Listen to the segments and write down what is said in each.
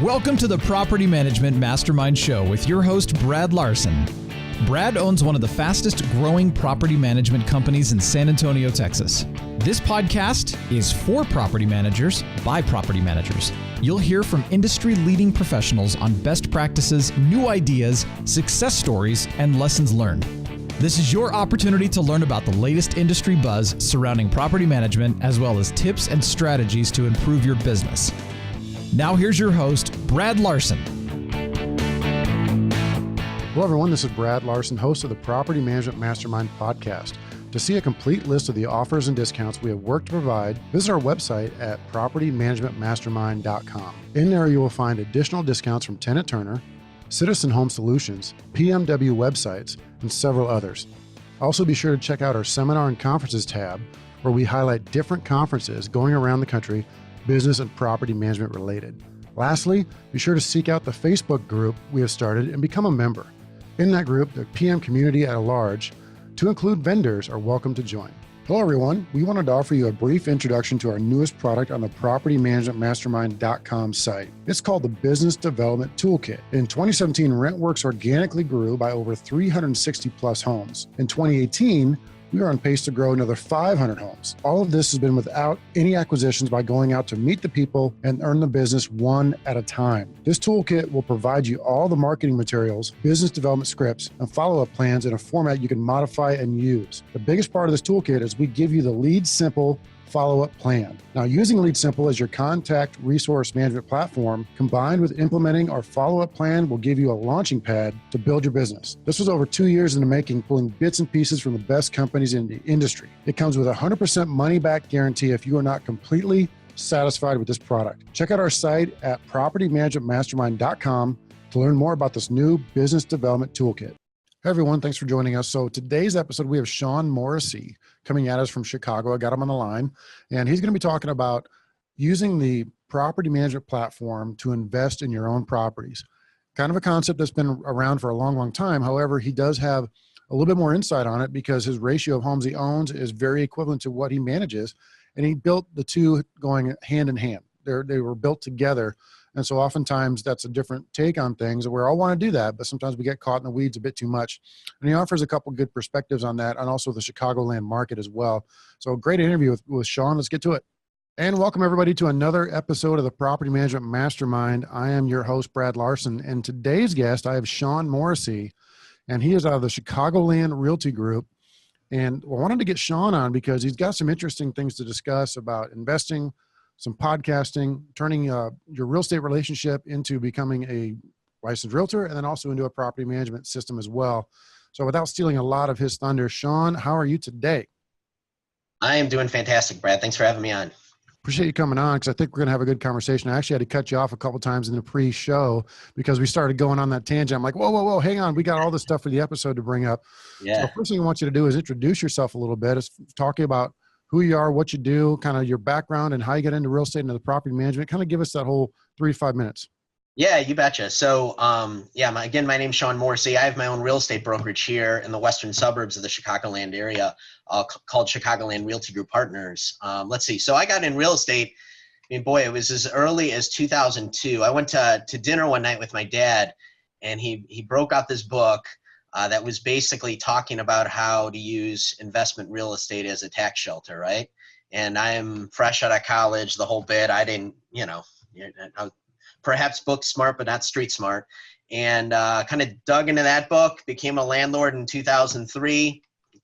Welcome to the Property Management Mastermind Show with your host, Brad Larson. Brad owns one of the fastest growing property management companies in San Antonio, Texas. This podcast is for property managers by property managers. You'll hear from industry-leading professionals on best practices, new ideas, success stories, and lessons learned. This is your opportunity to learn about the latest industry buzz surrounding property management, as well as tips and strategies to improve your business. Now here's your host, Brad Larson. Hello everyone, this is Brad Larson, host of the Property Management Mastermind podcast. To see a complete list of the offers and discounts we have worked to provide, visit our website at propertymanagementmastermind.com. In there you will find additional discounts from Tenant Turner, Citizen Home Solutions, PMW websites, and several others. Also be sure to check out our Seminar and Conferences tab, where we highlight different conferences going around the country, business and property management related. Lastly, be sure to seek out the Facebook group we have started and become a member. In that group, the PM community at large, to include vendors, are welcome to join. Hello everyone, we wanted to offer you a brief introduction to our newest product on the propertymanagementmastermind.com site. It's called the Business Development Toolkit. In 2017, RentWerx organically grew by over 360 plus homes. In 2018, we are on pace to grow another 500 homes. All of this has been without any acquisitions, by going out to meet the people and earn the business one at a time. This toolkit will provide you all the marketing materials, business development scripts, and follow-up plans in a format you can modify and use. The biggest part of this toolkit is we give you the Lead Simple follow-up plan. Now, using Lead Simple as your contact resource management platform, combined with implementing our follow-up plan, will give you a launching pad to build your business. This was over 2 years in the making, pulling bits and pieces from the best companies in the industry. It comes with a 100% money-back guarantee if you are not completely satisfied with this product. Check out our site at propertymanagementmastermind.com to learn more about this new business development toolkit. Hey everyone, thanks for joining us. So today's episode, we have Sean Morrissey coming at us from Chicago. I got him on the line, and he's going to be talking about using the property management platform to invest in your own properties. Kind of a concept that's been around for a long, long time. However, he does have a little bit more insight on it because his ratio of homes he owns is very equivalent to what he manages, and he built the two going hand in hand. They were built together. And so oftentimes that's a different take on things. We all want to do that, but sometimes we get caught in the weeds a bit too much. And he offers a couple good perspectives on that, and also the Chicagoland market as well. So great interview with Sean. Let's get to it. And welcome everybody to another episode of the Property Management Mastermind. I am your host, Brad Larson. And today's guest, I have Sean Morrissey, and he is out of the Chicagoland Realty Group. And I wanted to get Sean on because he's got some interesting things to discuss about investing, some podcasting, turning your real estate relationship into becoming a licensed realtor, and then also into a property management system as well. So without stealing a lot of his thunder, Sean, how are you today? I am doing fantastic, Brad. Thanks for having me on. Appreciate you coming on, because I think we're going to have a good conversation. I actually had to cut you off a couple times in the pre-show because we started going on that tangent. I'm like, whoa, hang on. We got all this stuff for the episode to bring up. Yeah. So first thing I want you to do is introduce yourself a little bit. It's talking about who you are, what you do, kind of your background, and how you get into real estate and into the property management. Kind of give us that whole 3 to 5 minutes. Yeah, you betcha. So, again, my name's Sean Morrissey. I have my own real estate brokerage here in the western suburbs of the Chicagoland area called Chicagoland Realty Group Partners. Let's see. So I got in real estate, it was as early as 2002. I went to dinner one night with my dad, and he broke out this book that was basically talking about how to use investment real estate as a tax shelter, right? And I am fresh out of college, the whole bit. I didn't, perhaps book smart, but not street smart. And kind of dug into that book, became a landlord in 2003.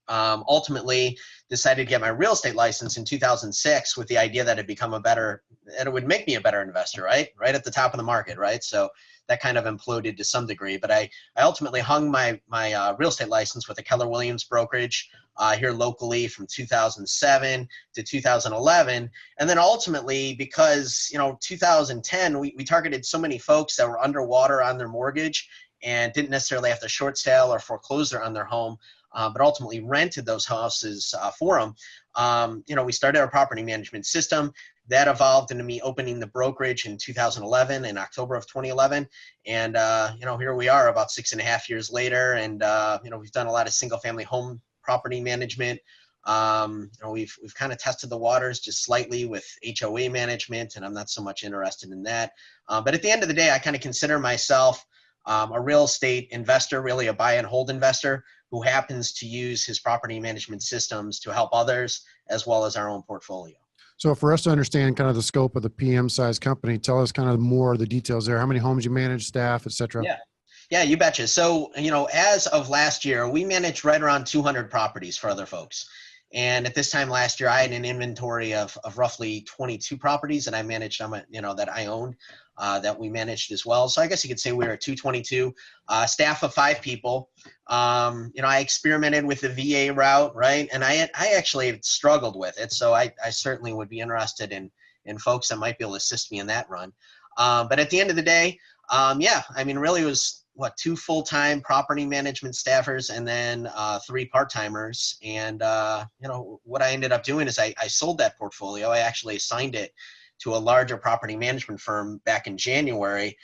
Ultimately decided to get my real estate license in 2006 with the idea that it would make me a better investor, right? Right at the top of the market, right? So that kind of imploded to some degree, but I ultimately hung my real estate license with a Keller Williams brokerage here locally from 2007 to 2011. And then ultimately, because 2010, we targeted so many folks that were underwater on their mortgage and didn't necessarily have to short sale or foreclose on their home, but ultimately rented those houses for them. We started our property management system. That evolved into me opening the brokerage in 2011, in October of 2011. And, here we are about 6.5 years later. And, we've done a lot of single family home property management, We've kind of tested the waters just slightly with HOA management, and I'm not so much interested in that. But at the end of the day, I kind of consider myself a real estate investor, really a buy and hold investor who happens to use his property management systems to help others as well as our own portfolio. So for us to understand kind of the scope of the PM size company, tell us kind of more of the details there. How many homes you manage, staff, et cetera? Yeah, you betcha. So, as of last year, we managed right around 200 properties for other folks. And at this time last year, I had an inventory of roughly 22 properties that I managed, that I owned, that we managed as well. So I guess you could say we were at 222, staff of 5 people. I experimented with the VA route, right? And I actually struggled with it. So I certainly would be interested in folks that might be able to assist me in that run. But at the end of the day, really it was 2 full-time property management staffers and then 3 part-timers. And, what I ended up doing is I sold that portfolio. I actually assigned it to a larger property management firm back in January,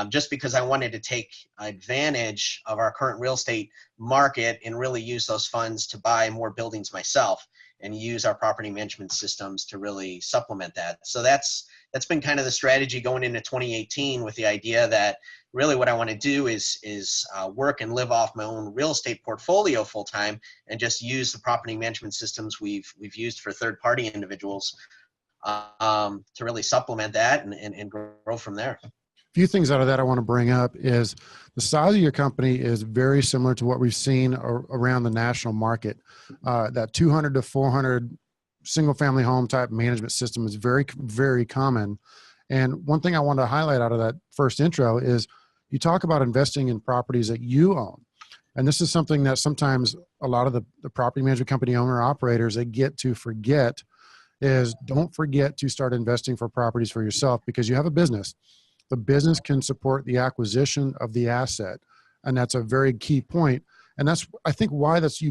just because I wanted to take advantage of our current real estate market and really use those funds to buy more buildings myself and use our property management systems to really supplement that. So that's been kind of the strategy going into 2018, with the idea that really what I want to do is work and live off my own real estate portfolio full time and just use the property management systems we've used for third party individuals to really supplement that and grow from there. A few things out of that I want to bring up is the size of your company is very similar to what we've seen around the national market. That 200 to 400 single family home type management system is very, very common. And one thing I want to highlight out of that first intro is you talk about investing in properties that you own. And this is something that sometimes a lot of the property management company owner operators, they get to forget, is don't forget to start investing for properties for yourself, because you have a business. The business can support the acquisition of the asset. And that's a very key point. And that's, I think, why that's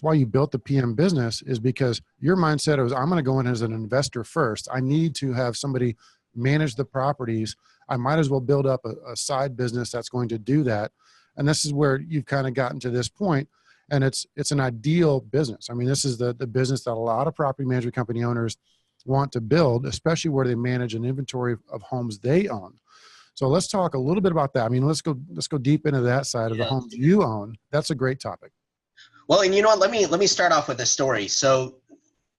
why you built the PM business, is because your mindset was, I'm going to go in as an investor first. I need to have somebody manage the properties. I might as well build up a side business that's going to do that. And this is where you've kind of gotten to this point, and it's an ideal business. I mean, this is the business that a lot of property management company owners want to build, especially where they manage an inventory of homes they own. So let's talk a little bit about that. I mean, let's go deep into that side of the homes you own. That's a great topic. Well, and you know what, let me start off with a story. So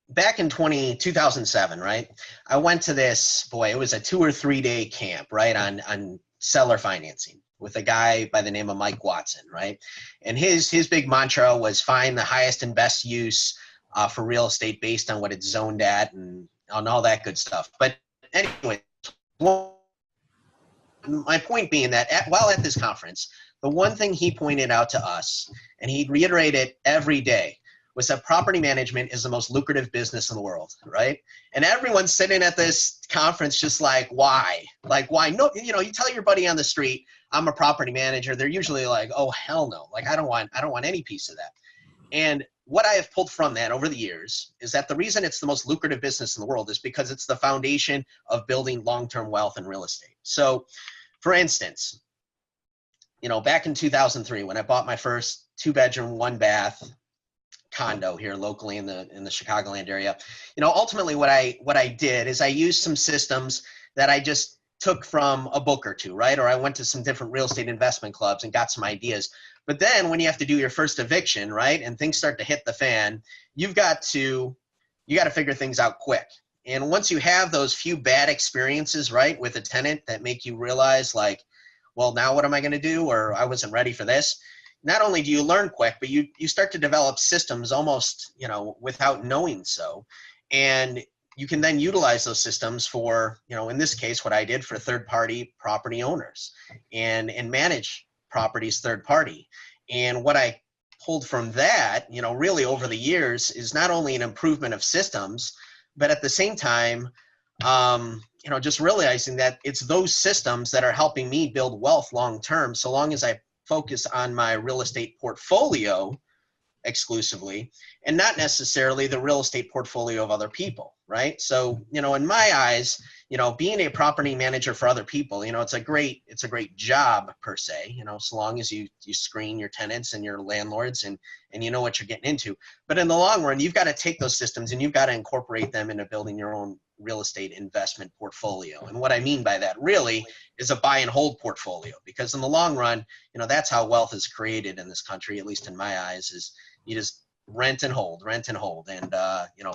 back in 2007, right, I went to this, it was a 2 or 3 day camp, right, on seller financing with a guy by the name of Mike Watson, right? And his big mantra was find the highest and best use for real estate based on what it's zoned at and on all that good stuff. But anyway, my point being that while at this conference, the one thing he pointed out to us, and he'd reiterate it every day, was that property management is the most lucrative business in the world, right? And everyone's sitting at this conference just like, why? Like, why? No, you tell your buddy on the street, I'm a property manager. They're usually like, oh, hell no. Like, I don't want any piece of that. And what I have pulled from that over the years is that the reason it's the most lucrative business in the world is because it's the foundation of building long-term wealth in real estate. So, for instance, back in 2003, when I bought my first 2-bedroom, 1-bath condo here locally in the Chicagoland area, ultimately what I did is I used some systems that I just took from a book or two, right? Or I went to some different real estate investment clubs and got some ideas. But then when you have to do your first eviction, right, and things start to hit the fan, you got to figure things out quick. And once you have those few bad experiences, right, with a tenant that make you realize, like, well, now what am I going to do? Or I wasn't ready for this. Not only do you learn quick, but you start to develop systems almost, without knowing so. And you can then utilize those systems for, in this case, what I did for third-party property owners and manage properties third-party. And what I pulled from that, really over the years is not only an improvement of systems, but at the same time, just realizing that it's those systems that are helping me build wealth long-term, so long as I focus on my real estate portfolio exclusively and not necessarily the real estate portfolio of other people, right? So, in my eyes, being a property manager for other people, it's a great job per se, so long as you screen your tenants and your landlords and you know what you're getting into. But in the long run, you've got to take those systems and you've got to incorporate them into building your own real estate investment portfolio. And what I mean by that really is a buy and hold portfolio, because in the long run, that's how wealth is created in this country, at least in my eyes, is you just rent and hold, and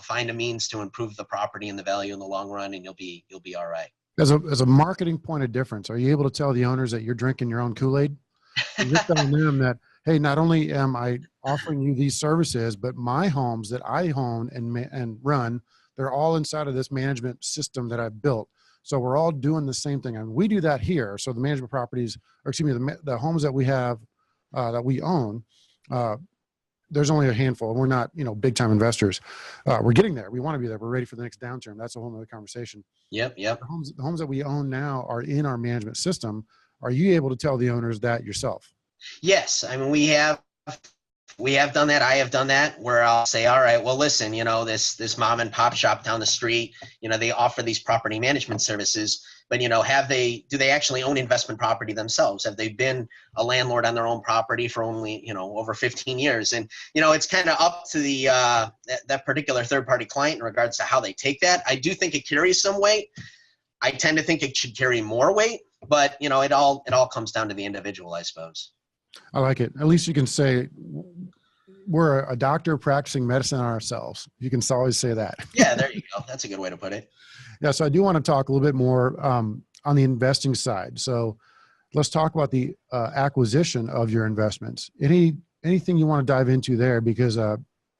find a means to improve the property and the value in the long run, and you'll be all right. As a marketing point of difference, are you able to tell the owners that you're drinking your own Kool-Aid? You're telling them that, hey, not only am I offering you these services, but my homes that I own and run, they're all inside of this management system that I've built. So we're all doing the same thing. And we do that here. So the management properties, or excuse me, the homes that we have, that we own, there's only a handful. We're not, big time investors. We're getting there. We want to be there. We're ready for the next downturn. That's a whole other conversation. Yep. The homes that we own now are in our management system. Are you able to tell the owners that yourself? Yes. I mean, we have done that. I have done that, where I'll say, all right, well, listen, this mom and pop shop down the street, they offer these property management services, but, do they actually own investment property themselves? Have they been a landlord on their own property for only, over 15 years? And, it's kind of up to the, that particular third party client in regards to how they take that. I do think it carries some weight. I tend to think it should carry more weight, but, it all comes down to the individual, I suppose. I like it. At least you can say we're a doctor practicing medicine on ourselves. You can always say that. Yeah, there you go. That's a good way to put it. Yeah. So I do want to talk a little bit more on the investing side. So let's talk about the acquisition of your investments. Anything you want to dive into there, because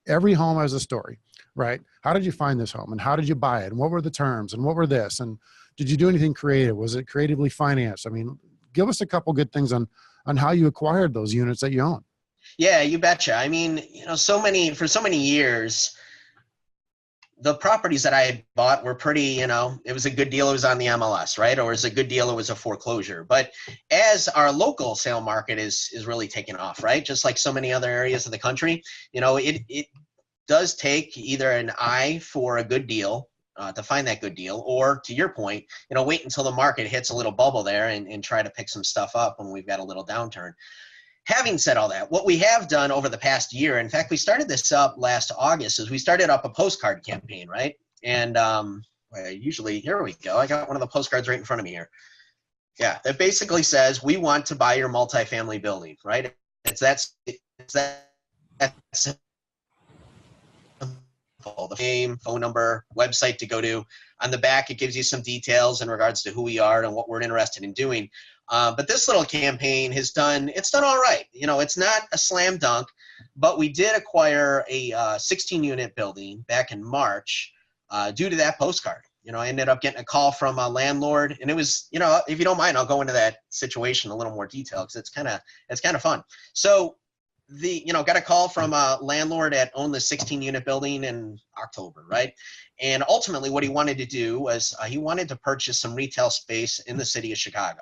every home has a story, right? How did you find this home, and how did you buy it, and what were the terms, and what were this, and did you do anything creative? Was it creatively financed? I mean, give us a couple good things on how you acquired those units that you own. Yeah, you betcha. I mean, for so many years, the properties that I had bought were pretty, it was a good deal. It was on the MLS, right? Or it was a good deal. It was a foreclosure. But as our local sale market is really taking off, right? Just like so many other areas of the country, it does take either an eye for a good deal, to find that good deal, or to your point, wait until the market hits a little bubble there and try to pick some stuff up when we've got a little downturn. Having said all that, what we have done over the past year, in fact, we started this up last August, is we started up a postcard campaign, right? And here we go. I got one of the postcards right in front of me here. Yeah, that basically says, we want to buy your multifamily building, right? It's that the name, phone number, website to go to. On the back, it gives you some details in regards to who we are and what we're interested in doing. But this little campaign it's done all right. It's not a slam dunk, but we did acquire a 16-unit building back in March due to that postcard. I ended up getting a call from a landlord, and it was, if you don't mind, I'll go into that situation in a little more detail, because it's kind of fun. So got a call from a landlord that owned the 16-unit building in October, right? And ultimately what he wanted to do was he wanted to purchase some retail space in the city of Chicago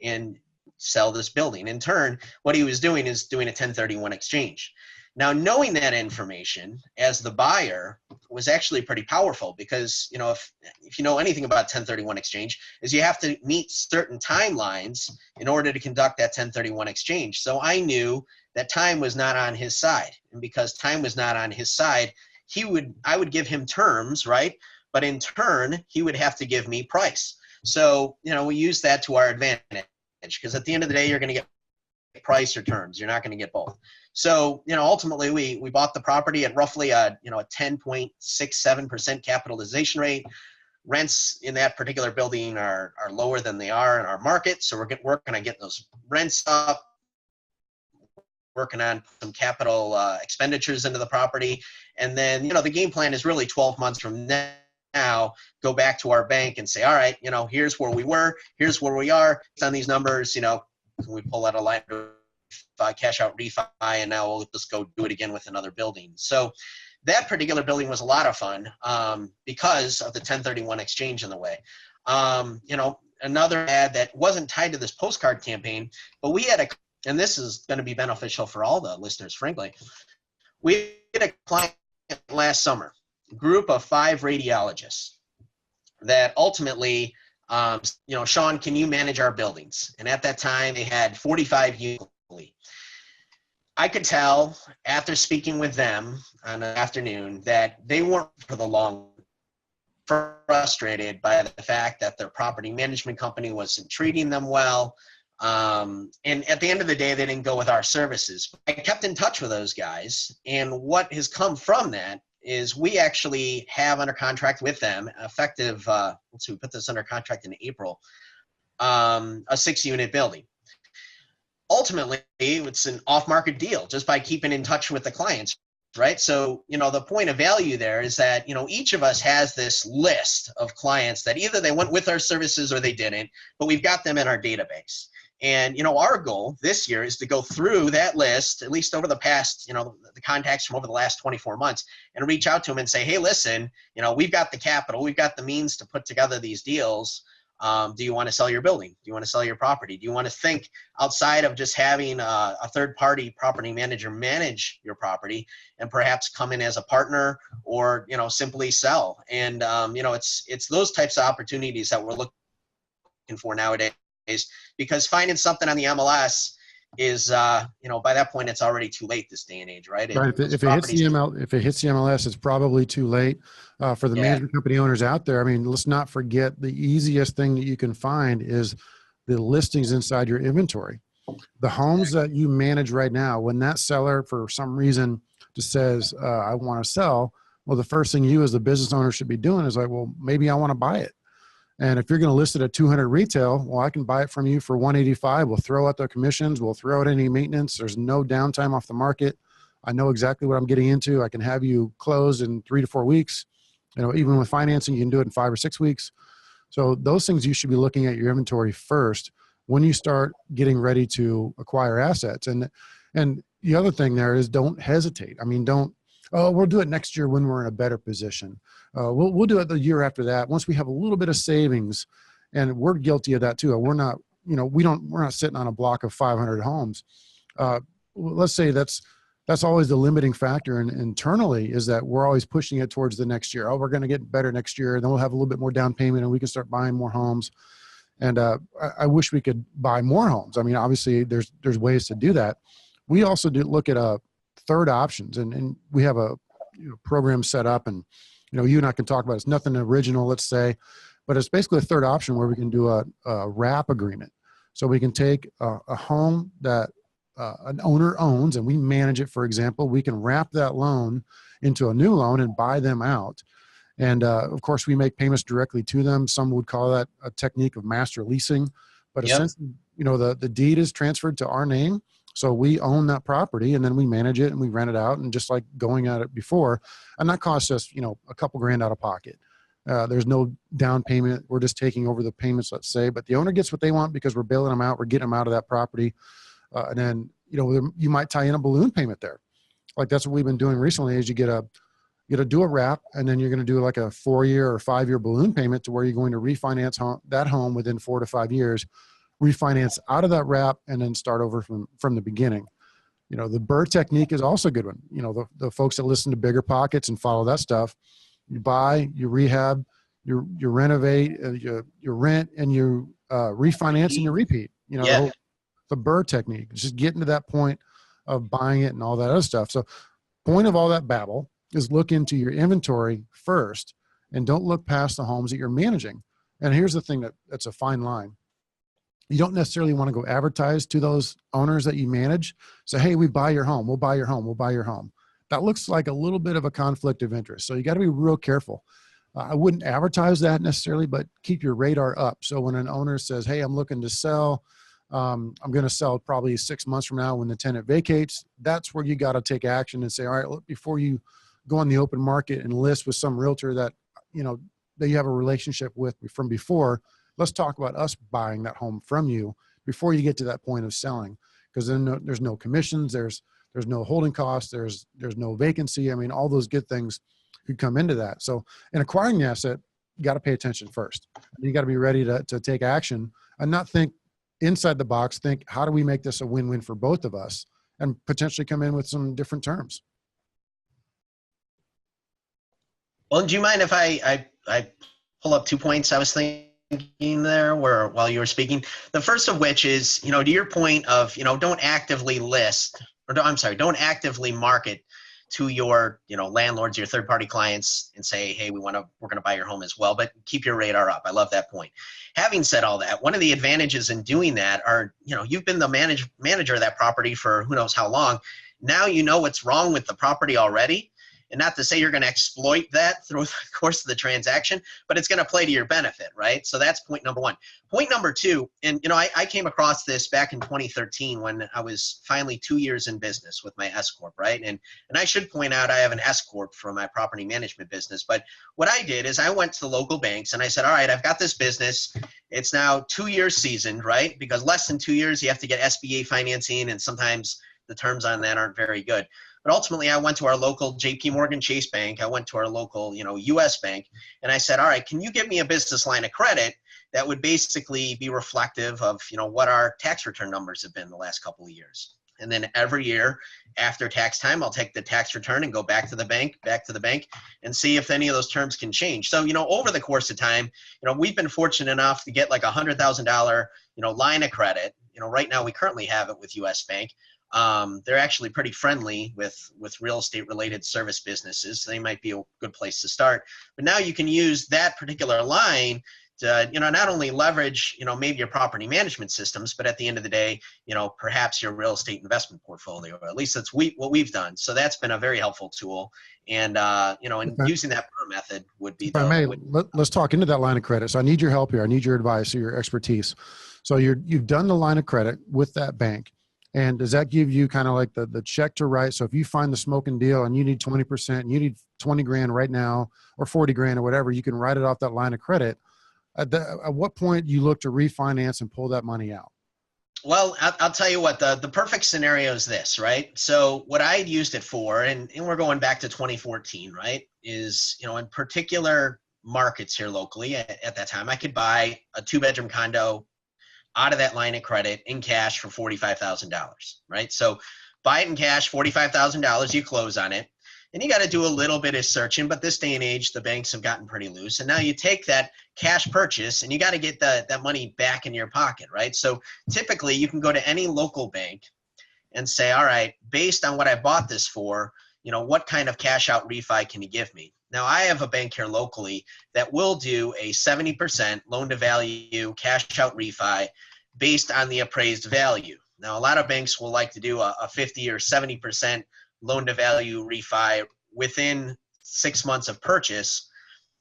and sell this building. In turn, what he was doing is doing a 1031 exchange. Now, knowing that information as the buyer was actually pretty powerful, because, if you know anything about 1031 exchange, is you have to meet certain timelines in order to conduct that 1031 exchange. So I knew that time was not on his side. And because time was not on his side, I would give him terms, right? But in turn, he would have to give me price. So, we use that to our advantage, because at the end of the day, you're going to get price or terms. You're not going to get both. So, ultimately we bought the property at roughly a 10.67% capitalization rate. Rents in that particular building are lower than they are in our market. So we're working on getting those rents up, working on some capital expenditures into the property. And then, the game plan is really 12 months from now, go back to our bank and say, all right, here's where we were, here's where we are. It's on these numbers, can we pull out a line of cash out refi, and now we'll just go do it again with another building. So that particular building was a lot of fun because of the 1031 exchange in the way. Another ad that wasn't tied to this postcard campaign, but we had and this is going to be beneficial for all the listeners, frankly. We had a client last summer, group of 5 radiologists. that ultimately, Sean, can you manage our buildings? And at that time, they had 45 units. I could tell after speaking with them on an afternoon that they weren't for the long, frustrated by the fact that their property management company wasn't treating them well. And at the end of the day, they didn't go with our services. I kept in touch with those guys, and what has come from that is we actually have under contract with them, effective, we put this under contract in April, a 6-unit building. Ultimately, it's an off-market deal just by keeping in touch with the clients, right? So, the point of value there is that, each of us has this list of clients that either they went with our services or they didn't, but we've got them in our database. And, our goal this year is to go through that list, at least over the past, the contacts from over the last 24 months, and reach out to them and say, hey, listen, we've got the capital, we've got the means to put together these deals. Do you want to sell your building? Do you want to sell your property? Do you want to think outside of just having a third-party property manager manage your property and perhaps come in as a partner or, simply sell? And, it's those types of opportunities that we're looking for nowadays, because finding something on the MLS is, by that point, it's already too late this day and age, right? Right. If it hits the MLS, it's probably too late for the management company owners out there. I mean, let's not forget the easiest thing that you can find is the listings inside your inventory. The homes that you manage right now, when that seller for some reason just says, I want to sell, well, the first thing you as the business owner should be doing is like, well, maybe I want to buy it. And if you're going to list it at 200 retail, well, I can buy it from you for 185. We'll throw out the commissions. We'll throw out any maintenance. There's no downtime off the market. I know exactly what I'm getting into. I can have you closed in 3 to 4 weeks. Even with financing, you can do it in 5 or 6 weeks. So those things you should be looking at your inventory first when you start getting ready to acquire assets. And the other thing there is don't hesitate. I mean, we'll do it next year when we're in a better position. We'll do it the year after that once we have a little bit of savings, and we're guilty of that too. We're not, we're not sitting on a block of 500 homes. Let's say that's always the limiting factor, and internally is that we're always pushing it towards the next year. Oh, we're going to get better next year, and then we'll have a little bit more down payment, and we can start buying more homes. And I wish we could buy more homes. I mean, obviously, there's ways to do that. We also do look at third options, and we have a program set up, and you and I can talk about it. It's nothing original, let's say, but it's basically a third option where we can do a wrap agreement. So we can take a home that an owner owns and we manage it, for example. We can wrap that loan into a new loan and buy them out. And of course, we make payments directly to them. Some would call that a technique of master leasing, but essentially, the deed is transferred to our name. So we own that property, and then we manage it and we rent it out, and just like going at it before, and that costs us, a couple grand out of pocket. There's no down payment. We're just taking over the payments, let's say, but the owner gets what they want because we're bailing them out. We're getting them out of that property. And then, you might tie in a balloon payment there. Like that's what we've been doing recently is you get to do a wrap, and then you're going to do like a 4-year or 5-year balloon payment to where you're going to refinance that home within 4 to 5 years, refinance out of that wrap, and then start over from the beginning. The BRRRR technique is also a good one. The folks that listen to Bigger Pockets and follow that stuff, you buy, you rehab, you renovate, you rent, and you refinance and you repeat. The BRRRR technique, just getting to that point of buying it and all that other stuff. So point of all that babble is look into your inventory first, and don't look past the homes that you're managing. And here's the thing that's a fine line. You don't necessarily want to go advertise to those owners that you manage. Say, hey, we buy your home. We'll buy your home. We'll buy your home. That looks like a little bit of a conflict of interest. So you got to be real careful. I wouldn't advertise that necessarily, but keep your radar up. So when an owner says, hey, I'm looking to sell, I'm going to sell probably 6 months from now when the tenant vacates, that's where you got to take action and say, all right, look, before you go on the open market and list with some realtor that, that you have a relationship with from before, let's talk about us buying that home from you before you get to that point of selling, because then there's no commissions, there's no holding costs, there's no vacancy. I mean, all those good things could come into that. So in acquiring the asset, you got to pay attention first. You got to be ready to take action and not think inside the box. Think, how do we make this a win-win for both of us, and potentially come in with some different terms. Well, do you mind if I pull up 2 points I was thinking there while you were speaking. The first of which is, to your point of, don't actively list, don't actively market to your, landlords, your third-party clients, and say, hey, we're going to buy your home as well, but keep your radar up. I love that point. Having said all that, one of the advantages in doing that are, you've been the manager of that property for who knows how long. Now you know what's wrong with the property already. And not to say you're going to exploit that through the course of the transaction, but it's going to play to your benefit, right? So that's point number one. Point number two, and I came across this back in 2013 when I was finally 2 years in business with my S Corp, right? And I should point out I have an S Corp for my property management business. But what I did is I went to the local banks and I said, all right, I've got this business. It's now 2 years seasoned, right? Because less than 2 years, you have to get SBA financing, and sometimes the terms on that aren't very good. But ultimately, I went to our local JP Morgan Chase Bank. I went to our local, US Bank, and I said, all right, can you give me a business line of credit that would basically be reflective of, what our tax return numbers have been the last couple of years? And then every year after tax time, I'll take the tax return and go back to the bank, and see if any of those terms can change. So, over the course of time, we've been fortunate enough to get like $100,000, line of credit. Right now we currently have it with US Bank. They're actually pretty friendly with real estate related service businesses. So they might be a good place to start. But now you can use that particular line to, not only leverage, maybe your property management systems, but at the end of the day, perhaps your real estate investment portfolio. At least that's what we've done. So that's been a very helpful tool. And, and using that per method would be. If I may, let's talk into that line of credit. So I need your help here. I need your advice or your expertise. So you've done the line of credit with that bank. And does that give you kind of like the check to write? So if you find the smoking deal and you need 20%, and you need 20 grand right now or 40 grand or whatever, you can write it off that line of credit. At what point do you look to refinance and pull that money out? Well, I'll tell you what, the perfect scenario is this, right? So what I used it for, and we're going back to 2014, right, is, in particular markets here locally at that time, I could buy a 2-bedroom condo out of that line of credit in cash for $45,000, right? So buy it in cash, $45,000, you close on it, and you got to do a little bit of searching, but this day and age, the banks have gotten pretty loose. And now you take that cash purchase and you got to get that money back in your pocket, right? So typically you can go to any local bank and say, all right, based on what I bought this for, what kind of cash out refi can you give me? Now, I have a bank here locally that will do a 70% loan to value cash out refi based on the appraised value. Now, a lot of banks will like to do a 50 or 70% loan to value refi within 6 months of purchase.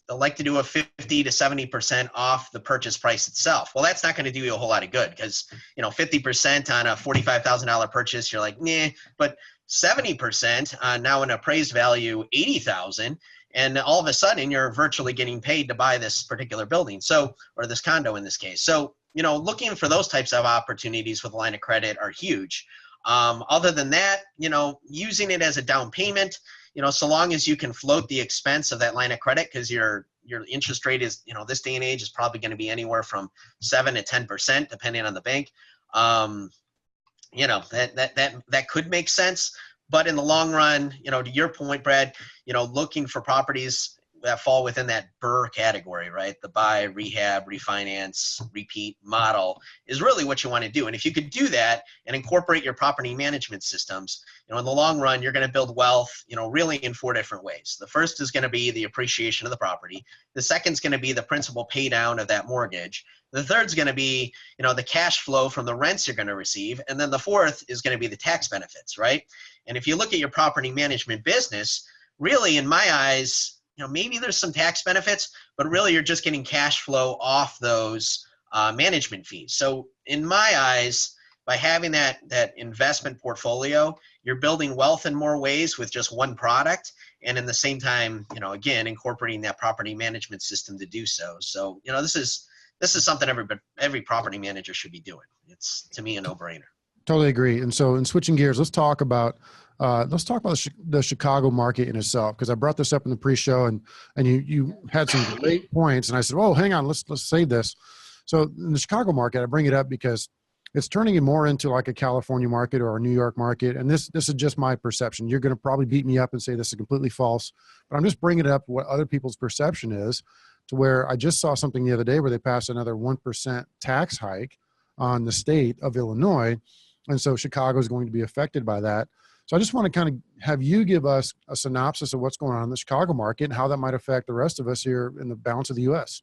They'll like to do a 50 to 70% off the purchase price itself. Well, that's not going to do you a whole lot of good because, 50% on a $45,000 purchase, you're like, nah, but 70% on now an appraised value, $80,000. And all of a sudden you're virtually getting paid to buy this particular building. So, or this condo in this case. So, looking for those types of opportunities with a line of credit are huge. Other than that, using it as a down payment, so long as you can float the expense of that line of credit, because your interest rate is, this day and age is probably going to be anywhere from 7 to 10%, depending on the bank. That could make sense. But in the long run, to your point, Brad, looking for properties that fall within that BRRRR category, right? The buy, rehab, refinance, repeat model is really what you want to do. And if you could do that and incorporate your property management systems, in the long run, you're going to build wealth, really in 4 different ways. The first is going to be the appreciation of the property. The second is going to be the principal pay down of that mortgage. The third is going to be, the cash flow from the rents you're going to receive. And then the fourth is going to be the tax benefits, right? And if you look at your property management business, really in my eyes, maybe there's some tax benefits, but really you're just getting cash flow off those management fees. So in my eyes, by having that investment portfolio, you're building wealth in more ways with just one product. And in the same time, again, incorporating that property management system to do so. So, this is something every property manager should be doing. It's, to me, a no-brainer. Totally agree. And so in switching gears, let's talk about the Chicago market in itself, because I brought this up in the pre-show and you had some great points. And I said, oh, hang on, let's save this. So in the Chicago market, I bring it up because it's turning it more into like a California market or a New York market. And this is just my perception. You're going to probably beat me up and say this is completely false, but I'm just bringing it up what other people's perception is. to where I just saw something the other day where they passed another 1% tax hike on the state of Illinois. And so Chicago is going to be affected by that. So I just want to kind of have you give us a synopsis of what's going on in the Chicago market and how that might affect the rest of us here in the balance of the U.S.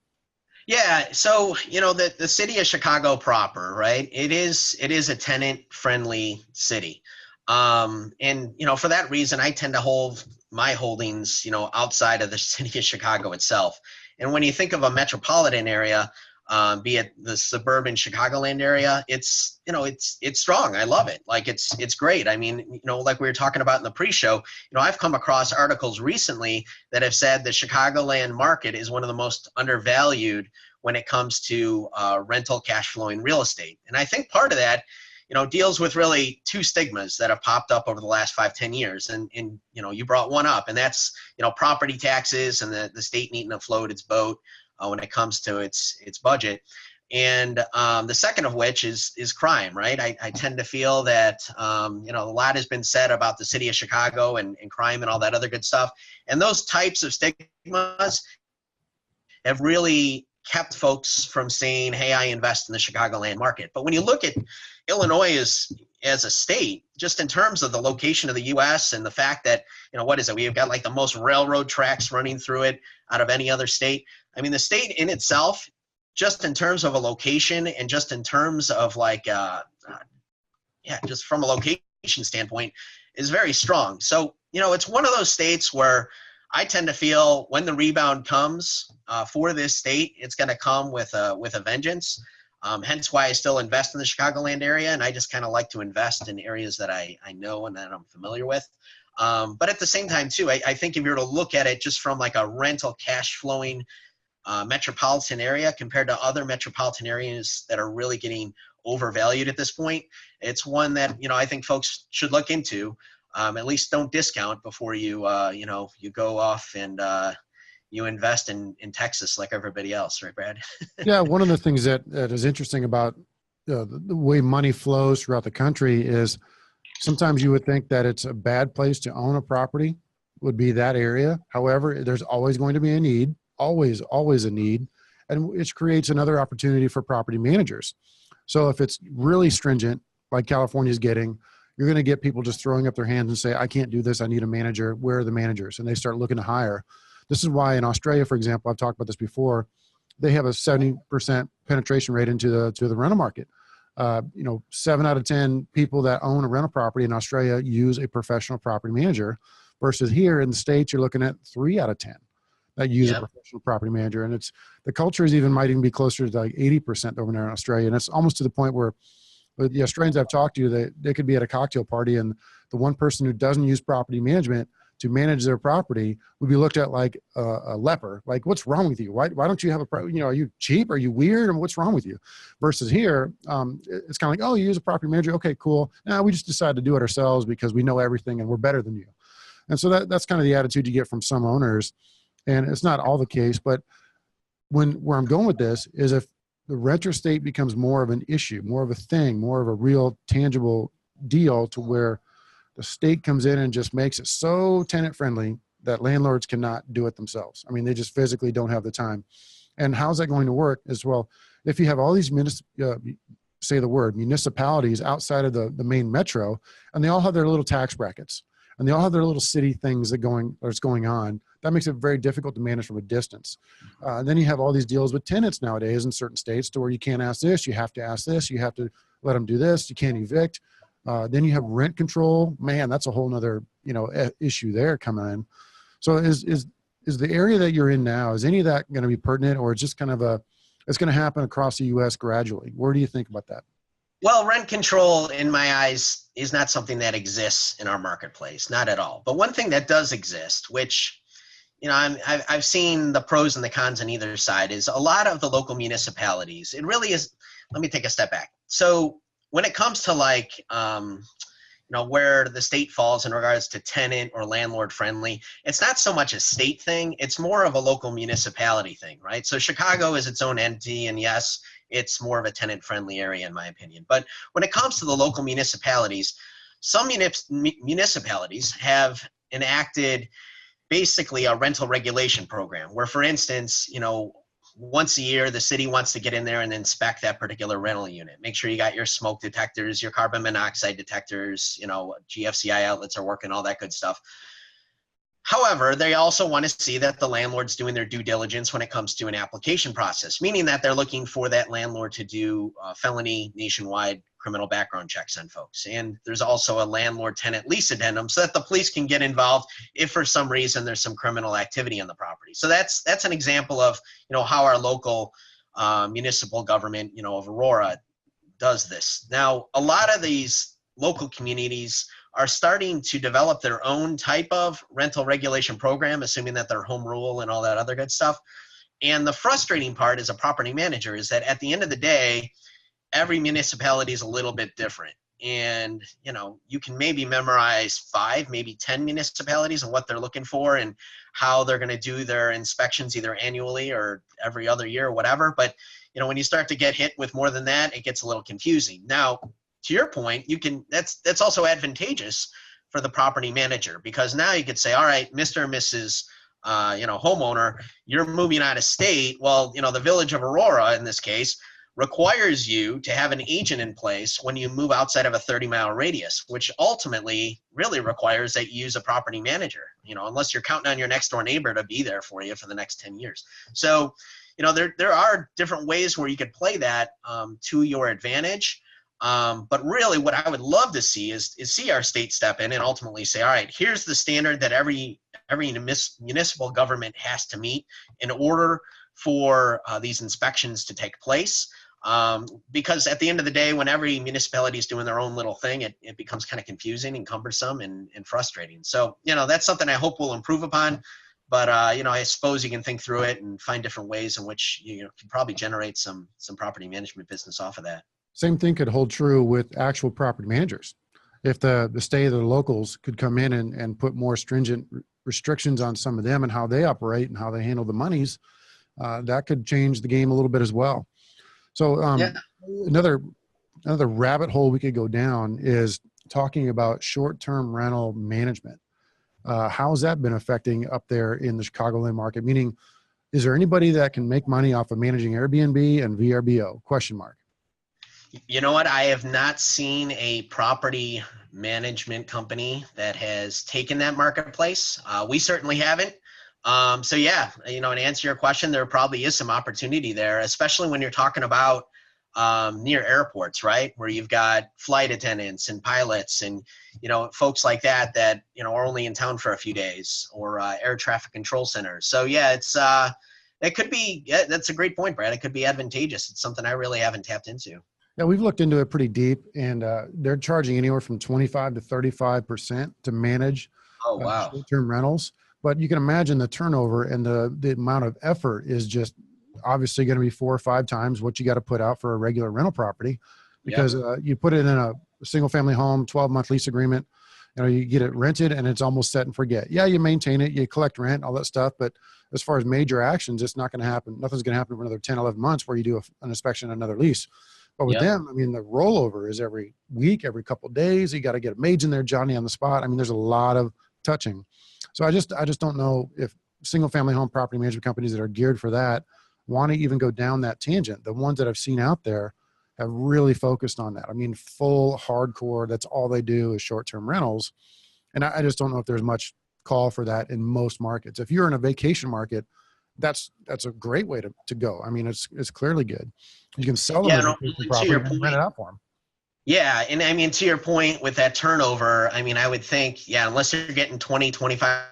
Yeah, so the city of Chicago proper, right? It is a tenant-friendly city, and for that reason, I tend to hold my holdings, outside of the city of Chicago itself. And when you think of a metropolitan area, be it the suburban Chicagoland area, it's strong. I love it. Like it's great. I mean, like we were talking about in the pre-show, I've come across articles recently that have said the Chicagoland market is one of the most undervalued when it comes to rental cash flowing real estate. And I think part of that, deals with really two stigmas that have popped up over the last 5-10 years. And you brought one up, and that's, property taxes and the state needing to float its boat when it comes to its budget. And the second of which is crime, right? I tend to feel that, a lot has been said about the city of Chicago and crime and all that other good stuff. And those types of stigmas have really kept folks from saying, hey, I invest in the Chicagoland market. But when you look at Illinois as a state, just in terms of the location of the U.S. and the fact that, what is it? We've got like the most railroad tracks running through it out of any other state. I mean, the state in itself, just in terms of a location and just in terms of like, just from a location standpoint, is very strong. So, it's one of those states where I tend to feel when the rebound comes for this state, it's going to come with a vengeance. Hence why I still invest in the Chicagoland area, and I just kind of like to invest in areas that I know and that I'm familiar with. But at the same time, too, I think if you were to look at it just from like a rental cash flowing metropolitan area compared to other metropolitan areas that are really getting overvalued at this point, it's one that, I think folks should look into. At least don't discount before you, you go off and you invest in Texas like everybody else, right, Brad? Yeah, one of the things that is interesting about the way money flows throughout the country is sometimes you would think that it's a bad place to own a property would be that area. However, there's always going to be a need, always a need, and it creates another opportunity for property managers. So if it's really stringent, like California's getting, you're going to get people just throwing up their hands and say, I can't do this. I need a manager. Where are the managers? And they start looking to hire. This is why in Australia, for example, I've talked about this before, they have a 70% penetration rate into the rental market. 7 out of 10 people that own a rental property in Australia use a professional property manager, versus here in the States, you're looking at 3 out of 10 that use a professional property manager. And the culture might even be closer to like 80% over there in Australia. And it's almost to the point where the Australians I've talked to, they could be at a cocktail party, and the one person who doesn't use property management to manage their property would be looked at like a leper. Like, what's wrong with you? Why don't you have are you cheap? Are you weird? And what's wrong with you? Versus here, it's kind of like, oh, you use a property manager. Okay, cool. Now we just decided to do it ourselves because we know everything and we're better than you. And so that's kind of the attitude you get from some owners. And it's not all the case, but where I'm going with this is if the renter state becomes more of an issue, more of a thing, more of a real tangible deal to where the state comes in and just makes it so tenant friendly that landlords cannot do it themselves. I mean, they just physically don't have the time. And how's that going to work as well? If you have all these municipalities outside of the main metro, and they all have their little tax brackets, and they all have their little city things that's going on, that makes it very difficult to manage from a distance. And then you have all these deals with tenants nowadays in certain states to where you can't ask this, you have to ask this, you have to let them do this, you can't evict. Then you have rent control. Man, that's a whole nother, issue there coming in. So is the area that you're in now, is any of that going to be pertinent, or it's just kind of it's going to happen across the U.S. gradually? Where do you think about that? Well, rent control, in my eyes, is not something that exists in our marketplace, not at all. But one thing that does exist, which, I've seen the pros and the cons on either side, is a lot of the local municipalities. It really is. Let me take a step back. So when it comes to like, where the state falls in regards to tenant or landlord friendly, it's not so much a state thing. It's more of a local municipality thing, right? So Chicago is its own entity, and yes, it's more of a tenant friendly area in my opinion. But when it comes to the local municipalities, some municipalities have enacted basically a rental regulation program where, for instance, once a year, the city wants to get in there and inspect that particular rental unit. Make sure you got your smoke detectors, your carbon monoxide detectors, GFCI outlets are working, all that good stuff. However, they also want to see that the landlord's doing their due diligence when it comes to an application process, meaning that they're looking for that landlord to do felony nationwide criminal background checks on folks. And there's also a landlord-tenant lease addendum so that the police can get involved if for some reason there's some criminal activity on the property. So that's an example of how our local municipal government of Aurora does this. Now, a lot of these local communities are starting to develop their own type of rental regulation program, assuming that they're home rule and all that other good stuff. And the frustrating part as a property manager is that at the end of the day, every municipality is a little bit different. And, you can maybe memorize 5, maybe 10 municipalities and what they're looking for and how they're going to do their inspections either annually or every other year or whatever. But, when you start to get hit with more than that, it gets a little confusing. Now, to your point, that's also advantageous for the property manager, because now you could say, all right, Mr. and Mrs. Homeowner, you're moving out of state. Well, the village of Aurora in this case requires you to have an agent in place when you move outside of a 30-mile radius, which ultimately really requires that you use a property manager, unless you're counting on your next door neighbor to be there for you for the next 10 years. So, there are different ways where you could play that to your advantage. But really what I would love to see is see our state step in and ultimately say, all right, here's the standard that every municipal government has to meet in order for these inspections to take place. Because at the end of the day, when every municipality is doing their own little thing, it becomes kind of confusing and cumbersome and frustrating. So, that's something I hope we'll improve upon. But, I suppose you can think through it and find different ways in which you can probably generate some property management business off of that. Same thing could hold true with actual property managers. If the state or the locals could come in and put more stringent restrictions on some of them and how they operate and how they handle the monies, that could change the game a little bit as well. So another rabbit hole we could go down is talking about short-term rental management. How's that been affecting up there in the Chicagoland market? Meaning, is there anybody that can make money off of managing Airbnb and VRBO? Question mark. You know what? I have not seen a property management company that has taken that marketplace. We certainly haven't. So yeah, and to answer your question, there probably is some opportunity there, especially when you're talking about near airports, right? Where you've got flight attendants and pilots and, folks like that are only in town for a few days, or air traffic control centers. So yeah, it could be, that's a great point, Brad. It could be advantageous. It's something I really haven't tapped into. Yeah, we've looked into it pretty deep, and they're charging anywhere from 25 to 35% to manage short-term rentals. But you can imagine the turnover and the amount of effort is just obviously going to be 4 or 5 times what you got to put out for a regular rental property, because you put it in a single-family home, 12-month lease agreement. You get it rented, and it's almost set and forget. Yeah, you maintain it, you collect rent, all that stuff, but as far as major actions, it's not going to happen. Nothing's going to happen for another 10, 11 months where you do an inspection and another lease. But with them, the rollover is every week, every couple of days. You got to get maids in there, Johnny on the spot. There's a lot of touching. So I just don't know if single family home property management companies that are geared for that want to even go down that tangent. The ones that I've seen out there have really focused on that. Full hardcore. That's all they do is short-term rentals. And I just don't know if there's much call for that in most markets. If you're in a vacation market, that's a great way to go. It's clearly good. You can sell them as a property and rent it out for them. Yeah. And to your point with that turnover, I would think, unless you're getting 20, 25%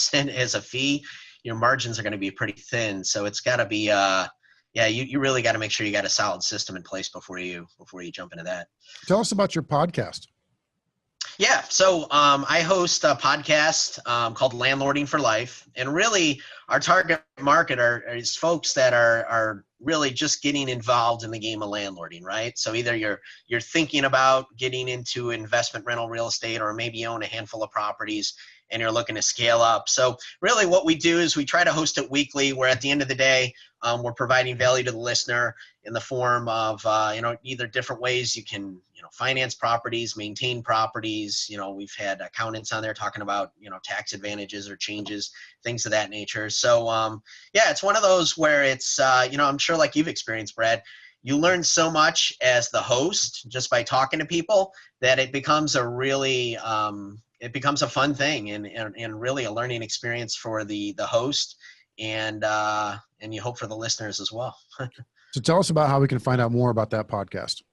as a fee, your margins are going to be pretty thin. So it's got to be, you really got to make sure you got a solid system in place before you jump into that. Tell us about your podcast. Yeah. So I host a podcast called Landlording for Life. And really our target market is folks that are really just getting involved in the game of landlording, right? So either you're thinking about getting into investment rental real estate, or maybe you own a handful of properties and you're looking to scale up. So really what we do is we try to host it weekly, where at the end of the day, we're providing value to the listener in the form of, either different ways you can, finance properties, maintain properties. We've had accountants on there talking about, tax advantages or changes, things of that nature. So, it's one of those where it's, I'm sure like you've experienced, Brad, you learn so much as the host just by talking to people that it becomes a really, it becomes a fun thing and really a learning experience for the host and you hope for the listeners as well. So tell us about how we can find out more about that podcast.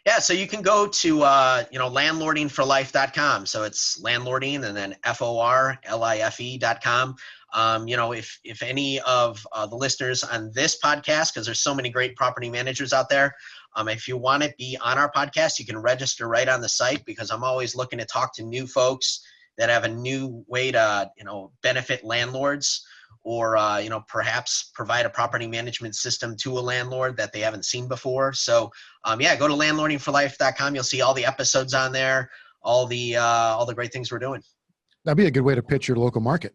Yeah, so you can go to landlordingforlife.com. So it's landlording and then FORLIFE.com. If any of the listeners on this podcast, because there's so many great property managers out there, if you want to be on our podcast, you can register right on the site, because I'm always looking to talk to new folks that have a new way to, benefit landlords, or, perhaps provide a property management system to a landlord that they haven't seen before. So, go to landlordingforlife.com. You'll see all the episodes on there, all the great things we're doing. That'd be a good way to pitch your local market.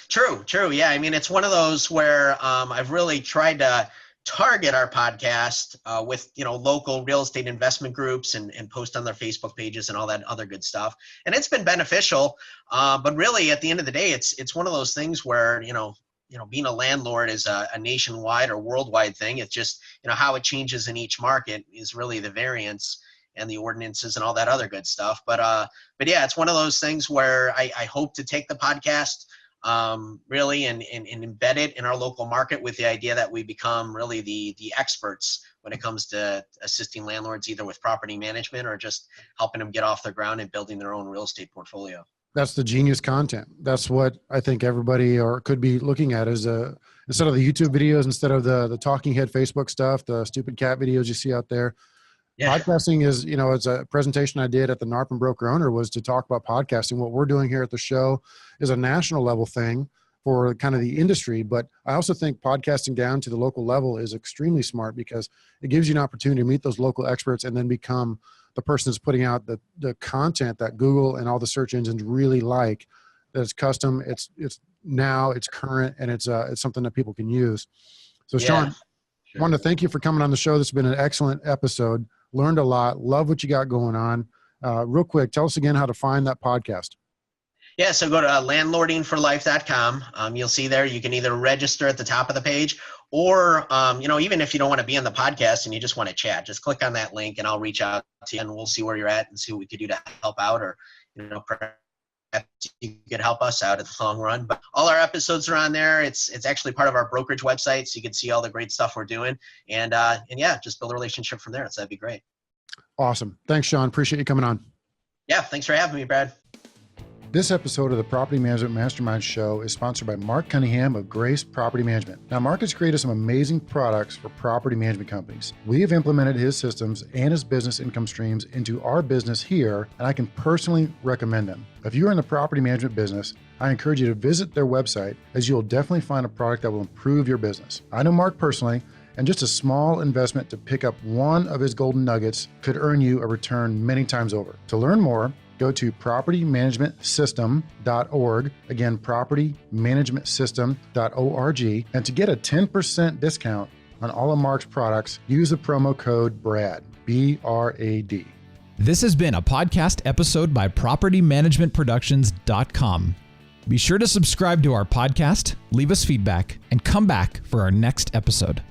True. Yeah. I mean, it's one of those where I've really tried to target our podcast with, local real estate investment groups and post on their Facebook pages and all that other good stuff. And it's been beneficial. But really, at the end of the day, it's one of those things where, being a landlord is a nationwide or worldwide thing. It's just, how it changes in each market is really the variance and the ordinances and all that other good stuff. But yeah, it's one of those things where I hope to take the podcast really and embed it in our local market with the idea that we become really the experts when it comes to assisting landlords either with property management or just helping them get off their ground and building their own real estate portfolio. That's the genius content. That's what I think everybody could be looking at is instead of the YouTube videos, instead of the talking head Facebook stuff, the stupid cat videos you see out there. Yeah. Podcasting is, it's a presentation I did at the NARP and Broker Owner was to talk about podcasting. What we're doing here at the show is a national level thing for kind of the industry. But I also think podcasting down to the local level is extremely smart because it gives you an opportunity to meet those local experts and then become the person that's putting out the content that Google and all the search engines really like. That it's custom, it's now, it's current, and it's something that people can use. So Sean, I want to thank you for coming on the show. This has been an excellent episode. Learned a lot. Love what you got going on. Real quick, tell us again how to find that podcast. Yeah, so go to landlordingforlife.com. You'll see there you can either register at the top of the page or, even if you don't want to be on the podcast and you just want to chat, just click on that link and I'll reach out to you and we'll see where you're at and see what we could do to help out or, perhaps you could help us out at the long run. But all our episodes are on there. It's actually part of our brokerage website, so you can see all the great stuff we're doing. And just build a relationship from there. So that'd be great. Awesome. Thanks, Sean. Appreciate you coming on. Yeah, thanks for having me, Brad. This episode of the Property Management Mastermind Show is sponsored by Mark Cunningham of Grace Property Management. Now, Mark has created some amazing products for property management companies. We have implemented his systems and his business income streams into our business here, and I can personally recommend them. If you're in the property management business, I encourage you to visit their website, as you'll definitely find a product that will improve your business. I know Mark personally, and just a small investment to pick up one of his golden nuggets could earn you a return many times over. To learn more, go to propertymanagementsystem.org. Again, propertymanagementsystem.org. And to get a 10% discount on all of Mark's products, use the promo code BRAD, B-R-A-D. This has been a podcast episode by PropertyManagementProductions.com. Be sure to subscribe to our podcast, leave us feedback, and come back for our next episode.